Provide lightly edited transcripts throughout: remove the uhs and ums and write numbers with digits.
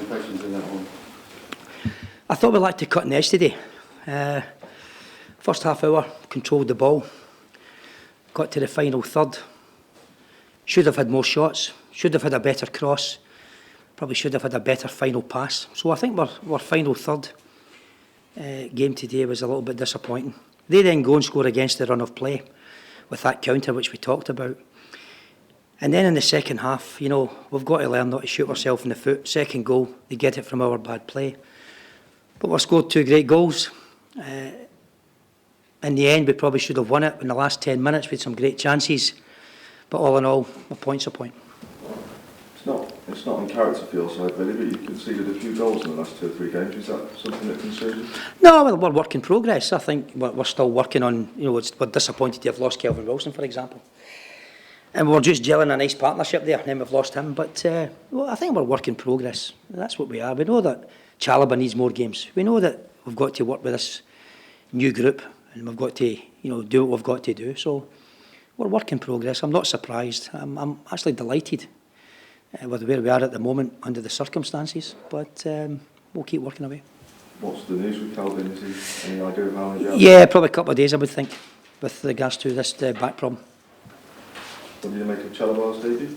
impressions in that one? I thought we lacked the cutting edge today. First half hour, controlled the ball, got to the final third. Should have had more shots, should have had a better cross, probably should have had a better final pass. So I think our final third game today was a little bit disappointing. They then go and score against the run of play with that counter which we talked about. And then in the second half, you know, we've got to learn not to shoot ourselves in the foot. Second goal, they get it from our bad play. But we've scored 2 great goals. In the end, we probably should have won it in the last 10 minutes with some great chances. But all in all, a point's a point. It's not in character for your side, really, but you conceded a few goals in the last 2 or 3 games. Is that something that concerns you? No, well, we're work in progress. I think we're still working on, you know, we're disappointed to have lost Kelvin Wilson, for example. And we're just gelling a nice partnership there, and then we've lost him. But well, I think we're work in progress. That's what we are. We know that Chalobah needs more games. We know that we've got to work with this new group, and we've got to, you know, do what we've got to do. So we're work in progress. I'm not surprised. I'm actually delighted with where we are at the moment under the circumstances. But we'll keep working away. What's the news with Calvin? Is he any idea of how long? Yeah, probably a couple of days, I would think, with regards to this back problem. What do you make of Chalobah's debut?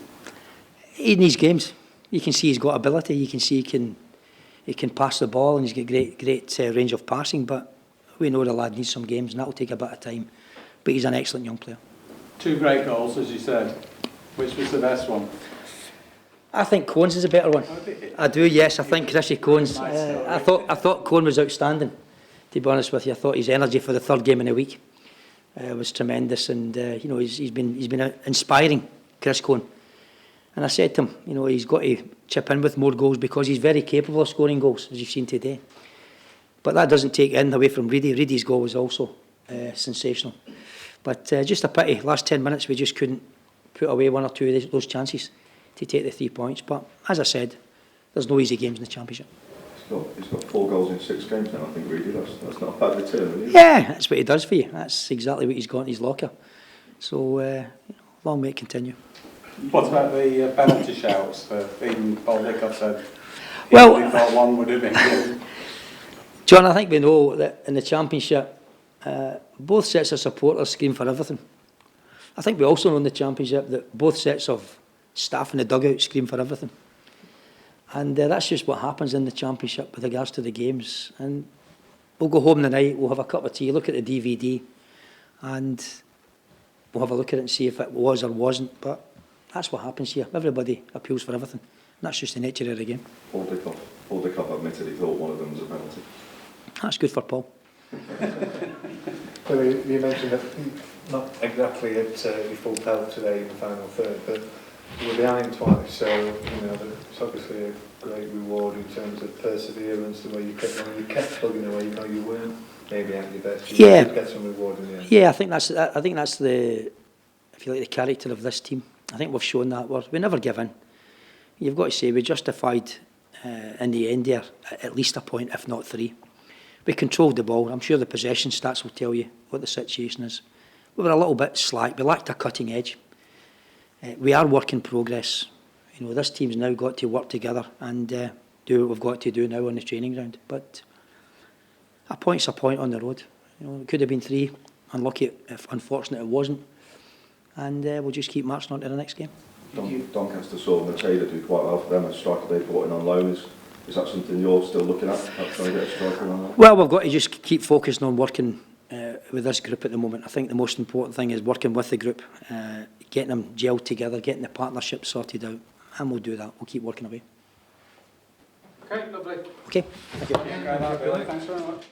He needs games. You can see he's got ability. You can see he can pass the ball, and he's got great range of passing. But we know the lad needs some games, and that'll take a bit of time. But he's an excellent young player. 2 great goals, as you said. Which was the best one? I think Cohen's is a better one. I do, yes. I think Chrissy Cohen's. I thought Cohen was outstanding. To be honest with you, I thought his energy for the 3rd game in a week was tremendous, and you know, he's been inspiring, Chris Cohen. And I said to him, you know, he's got to chip in with more goals because he's very capable of scoring goals, as you've seen today. But that doesn't take anything away from Reedy. Reedy's goal was also sensational. But just a pity. Last 10 minutes, we just couldn't put away 1 or 2 of those chances to take the 3 points. But as I said, there's no easy games in the Championship. He's got 4 goals in 6 games now, I think, Reedy. That's not a bad return, really. Yeah, that's what he does for you. That's exactly what he's got in his locker. So, you know, long may it continue. What about the penalty shouts that even Paul Hickok said? Well, he thought one would have been good. John, I think we know that in the Championship, both sets of supporters scream for everything. I think we also know in the Championship that both sets of staff in the dugout scream for everything. And that's just what happens in the Championship with regards to the games. And we'll go home tonight, we'll have a cup of tea, look at the DVD, and we'll have a look at it and see if it was or wasn't. But that's what happens here. Everybody appeals for everything. And that's just the nature of the game. Paul Dickov admitted he thought one of them was a penalty. That's good for Paul. So you mentioned that not exactly at your full pelt today in the final third, but you were behind twice, so you know it's obviously a great reward in terms of perseverance. The way you kept plugging away, you know you weren't maybe at your best. You did get some reward in the end. Yeah, I think that's the, if you like, the character of this team. I think we've shown that we never give in. You've got to say we justified in the end there at least a point, if not 3. We controlled the ball. I'm sure the possession stats will tell you what the situation is. We were a little bit slack. We lacked a cutting edge. We are work in progress. You know, this team's now got to work together and do what we've got to do now on the training ground. But a point's a point on the road. You know, it could have been 3. Unlucky, if unfortunate it wasn't. And we'll just keep marching on to the next game. Doncaster saw Taylor do quite well for them. A striker they brought in on loan. Is that something you're still looking at? Trying to get a striker on that? Well, we've got to just keep focusing on working with this group at the moment. I think the most important thing is working with the group, getting them gelled together, getting the partnership sorted out, and we'll do that. We'll keep working away. Okay, lovely. Okay, thank you. Thanks very much.